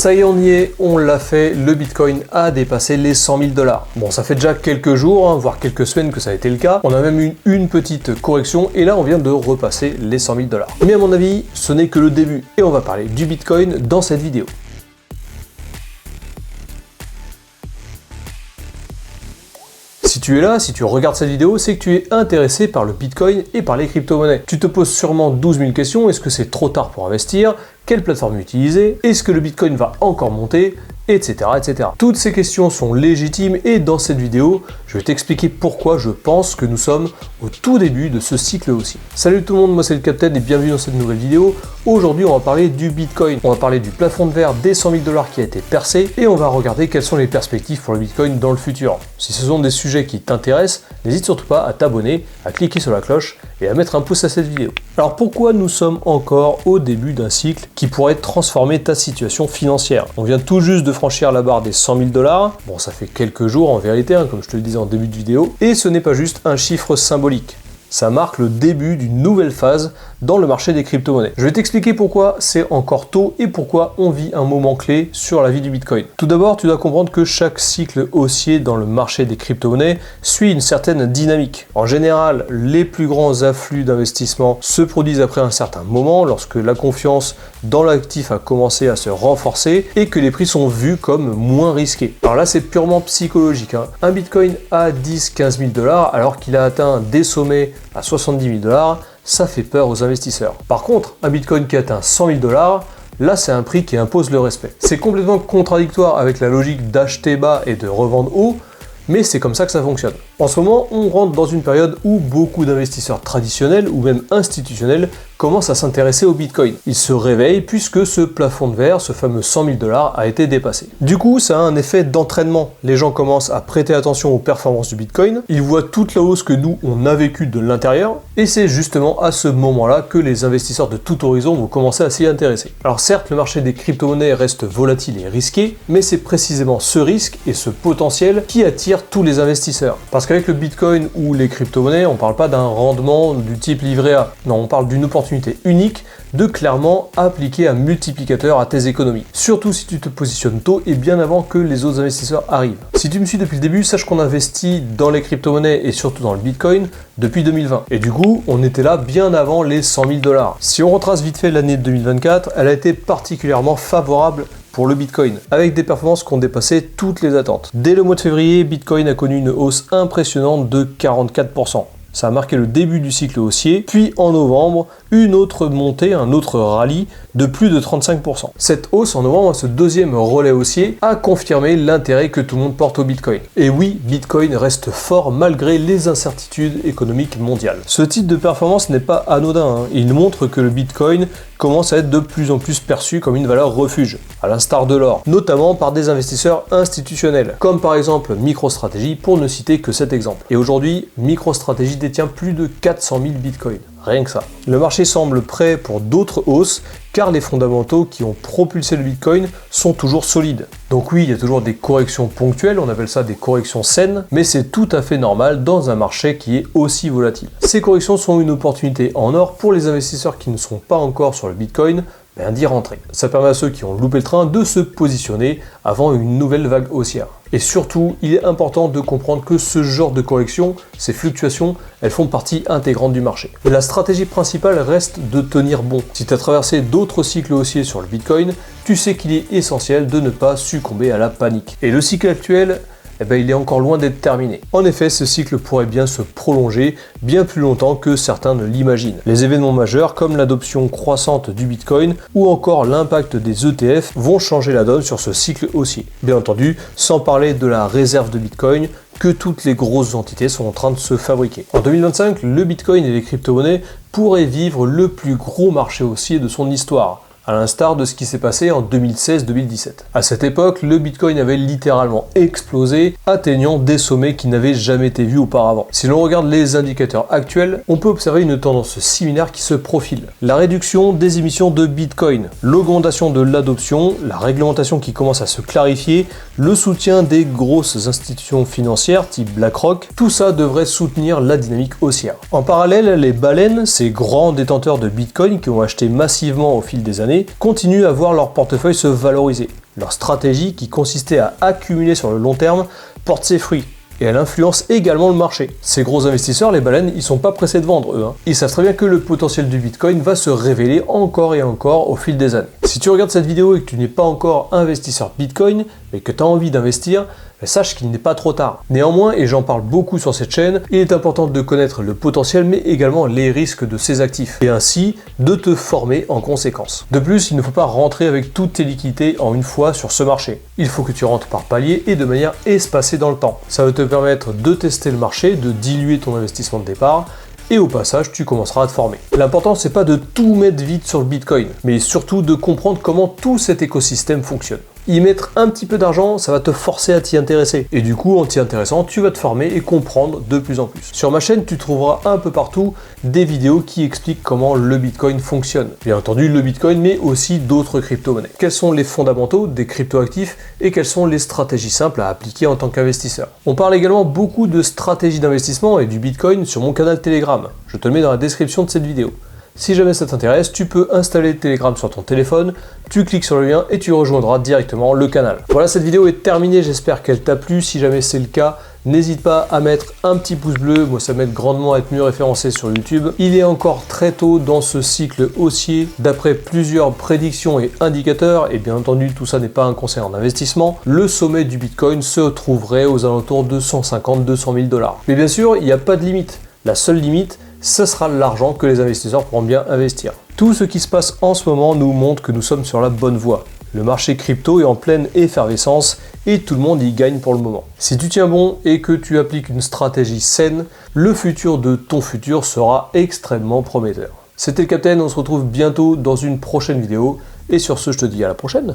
Ça y est, on y est, on l'a fait, le Bitcoin a dépassé les 100 000 $. Bon, ça fait déjà quelques jours, voire quelques semaines que ça a été le cas. On a même eu une petite correction et là on vient de repasser les 100 000 $. Mais à mon avis, ce n'est que le début et on va parler du Bitcoin dans cette vidéo. Si tu es là, si tu regardes cette vidéo, c'est que tu es intéressé par le Bitcoin et par les crypto-monnaies. Tu te poses sûrement 12 000 questions. Est-ce que c'est trop tard pour investir? Quelle plateforme utiliser? Est-ce que le Bitcoin va encore monter? Etc, etc. Toutes ces questions sont légitimes et dans cette vidéo, je vais t'expliquer pourquoi je pense que nous sommes au tout début de ce cycle haussier. Salut tout le monde, moi c'est le Captain et bienvenue dans cette nouvelle vidéo. Aujourd'hui, on va parler du Bitcoin. On va parler du plafond de verre des 100 000 $ qui a été percé et on va regarder quelles sont les perspectives pour le Bitcoin dans le futur. Si ce sont des sujets qui t'intéressent, n'hésite surtout pas à t'abonner, à cliquer sur la cloche et à mettre un pouce à cette vidéo. Alors pourquoi nous sommes encore au début d'un cycle qui pourrait transformer ta situation financière? On vient tout juste de franchir la barre des 100 000 $. Bon, ça fait quelques jours en vérité, comme je te le disais en début de vidéo. Et ce n'est pas juste un chiffre symbolique. Ça marque le début d'une nouvelle phase dans le marché des crypto-monnaies. Je vais t'expliquer pourquoi c'est encore tôt et pourquoi on vit un moment clé sur la vie du Bitcoin. Tout d'abord, tu dois comprendre que chaque cycle haussier dans le marché des crypto-monnaies suit une certaine dynamique. En général, les plus grands afflux d'investissement se produisent après un certain moment, lorsque la confiance dans l'actif a commencé à se renforcer et que les prix sont vus comme moins risqués. Alors là, c'est purement psychologique. Un Bitcoin à 10-15 000 $, alors qu'il a atteint des sommets à 70 000 $, ça fait peur aux investisseurs. Par contre, un Bitcoin qui atteint 100 000 $, là c'est un prix qui impose le respect. C'est complètement contradictoire avec la logique d'acheter bas et de revendre haut, mais c'est comme ça que ça fonctionne. En ce moment, on rentre dans une période où beaucoup d'investisseurs traditionnels ou même institutionnels commencent à s'intéresser au Bitcoin. Ils se réveillent puisque ce plafond de verre, ce fameux 100 000 $ a été dépassé. Du coup, ça a un effet d'entraînement. Les gens commencent à prêter attention aux performances du Bitcoin, ils voient toute la hausse que nous, on a vécue de l'intérieur, et c'est justement à ce moment-là que les investisseurs de tout horizon vont commencer à s'y intéresser. Alors certes, le marché des crypto-monnaies reste volatile et risqué, mais c'est précisément ce risque et ce potentiel qui attire tous les investisseurs. Parce qu'avec le Bitcoin ou les crypto-monnaies, on ne parle pas d'un rendement du type livret A. Non, on parle d'une opportunité unique de clairement appliquer un multiplicateur à tes économies. Surtout si tu te positionnes tôt et bien avant que les autres investisseurs arrivent. Si tu me suis depuis le début, sache qu'on investit dans les crypto-monnaies et surtout dans le Bitcoin depuis 2020. Et du coup, on était là bien avant les 100 000 $. Si on retrace vite fait l'année 2024, elle a été particulièrement favorable pour le Bitcoin, avec des performances qui ont dépassé toutes les attentes. Dès le mois de février, Bitcoin a connu une hausse impressionnante de 44%. Ça a marqué le début du cycle haussier, puis en novembre, une autre montée, un autre rallye de plus de 35%. Cette hausse en novembre, ce deuxième relais haussier, a confirmé l'intérêt que tout le monde porte au Bitcoin. Et oui, Bitcoin reste fort malgré les incertitudes économiques mondiales. Ce type de performance n'est pas anodin, il montre que le Bitcoin commence à être de plus en plus perçu comme une valeur refuge, à l'instar de l'or, notamment par des investisseurs institutionnels, comme par exemple MicroStrategy, pour ne citer que cet exemple. Et aujourd'hui, MicroStrategy détient plus de 400 000 bitcoins. Rien que ça. Le marché semble prêt pour d'autres hausses, car les fondamentaux qui ont propulsé le Bitcoin sont toujours solides. Donc oui, il y a toujours des corrections ponctuelles, on appelle ça des corrections saines, mais c'est tout à fait normal dans un marché qui est aussi volatile. Ces corrections sont une opportunité en or pour les investisseurs qui ne sont pas encore sur le Bitcoin, d'y rentrer. Ça permet à ceux qui ont loupé le train de se positionner avant une nouvelle vague haussière. Et surtout, il est important de comprendre que ce genre de correction, ces fluctuations, elles font partie intégrante du marché. La stratégie principale reste de tenir bon. Si tu as traversé d'autres cycles haussiers sur le Bitcoin, tu sais qu'il est essentiel de ne pas succomber à la panique. Et le cycle actuel, il est encore loin d'être terminé. En effet, ce cycle pourrait bien se prolonger bien plus longtemps que certains ne l'imaginent. Les événements majeurs comme l'adoption croissante du Bitcoin ou encore l'impact des ETF vont changer la donne sur ce cycle haussier. Bien entendu, sans parler de la réserve de Bitcoin que toutes les grosses entités sont en train de se fabriquer. En 2025, le Bitcoin et les crypto-monnaies pourraient vivre le plus gros marché haussier de son histoire, à l'instar de ce qui s'est passé en 2016-2017. À cette époque, le Bitcoin avait littéralement explosé, atteignant des sommets qui n'avaient jamais été vus auparavant. Si l'on regarde les indicateurs actuels, on peut observer une tendance similaire qui se profile. La réduction des émissions de Bitcoin, l'augmentation de l'adoption, la réglementation qui commence à se clarifier, le soutien des grosses institutions financières type BlackRock, tout ça devrait soutenir la dynamique haussière. En parallèle, les baleines, ces grands détenteurs de Bitcoin qui ont acheté massivement au fil des années, continuent à voir leur portefeuille se valoriser. Leur stratégie, qui consistait à accumuler sur le long terme, porte ses fruits. Et elle influence également le marché. Ces gros investisseurs, les baleines, ils sont pas pressés de vendre eux. Ils savent très bien que le potentiel du Bitcoin va se révéler encore et encore au fil des années. Si tu regardes cette vidéo et que tu n'es pas encore investisseur Bitcoin, mais que tu as envie d'investir, sache qu'il n'est pas trop tard. Néanmoins, et j'en parle beaucoup sur cette chaîne, il est important de connaître le potentiel mais également les risques de ces actifs et ainsi de te former en conséquence. De plus, il ne faut pas rentrer avec toutes tes liquidités en une fois sur ce marché. Il faut que tu rentres par palier et de manière espacée dans le temps. Ça va te permettre de tester le marché, de diluer ton investissement de départ et au passage, tu commenceras à te former. L'important, c'est pas de tout mettre vite sur le Bitcoin, mais surtout de comprendre comment tout cet écosystème fonctionne. Y mettre un petit peu d'argent, ça va te forcer à t'y intéresser. Et du coup, en t'y intéressant, tu vas te former et comprendre de plus en plus. Sur ma chaîne, tu trouveras un peu partout des vidéos qui expliquent comment le Bitcoin fonctionne. Bien entendu, le Bitcoin, mais aussi d'autres crypto-monnaies. Quels sont les fondamentaux des crypto-actifs et quelles sont les stratégies simples à appliquer en tant qu'investisseur. On parle également beaucoup de stratégies d'investissement et du Bitcoin sur mon canal Telegram. Je te le mets dans la description de cette vidéo. Si jamais ça t'intéresse, tu peux installer Telegram sur ton téléphone, tu cliques sur le lien et tu rejoindras directement le canal. Voilà, cette vidéo est terminée, j'espère qu'elle t'a plu. Si jamais c'est le cas, n'hésite pas à mettre un petit pouce bleu, moi ça m'aide grandement à être mieux référencé sur YouTube. Il est encore très tôt dans ce cycle haussier, d'après plusieurs prédictions et indicateurs, et bien entendu tout ça n'est pas un conseil en investissement, le sommet du Bitcoin se trouverait aux alentours de 150-200 000 $. Mais bien sûr, il n'y a pas de limite. La seule limite, ce sera l'argent que les investisseurs pourront bien investir. Tout ce qui se passe en ce moment nous montre que nous sommes sur la bonne voie. Le marché crypto est en pleine effervescence et tout le monde y gagne pour le moment. Si tu tiens bon et que tu appliques une stratégie saine, le futur de ton futur sera extrêmement prometteur. C'était le Captain, on se retrouve bientôt dans une prochaine vidéo et sur ce je te dis à la prochaine.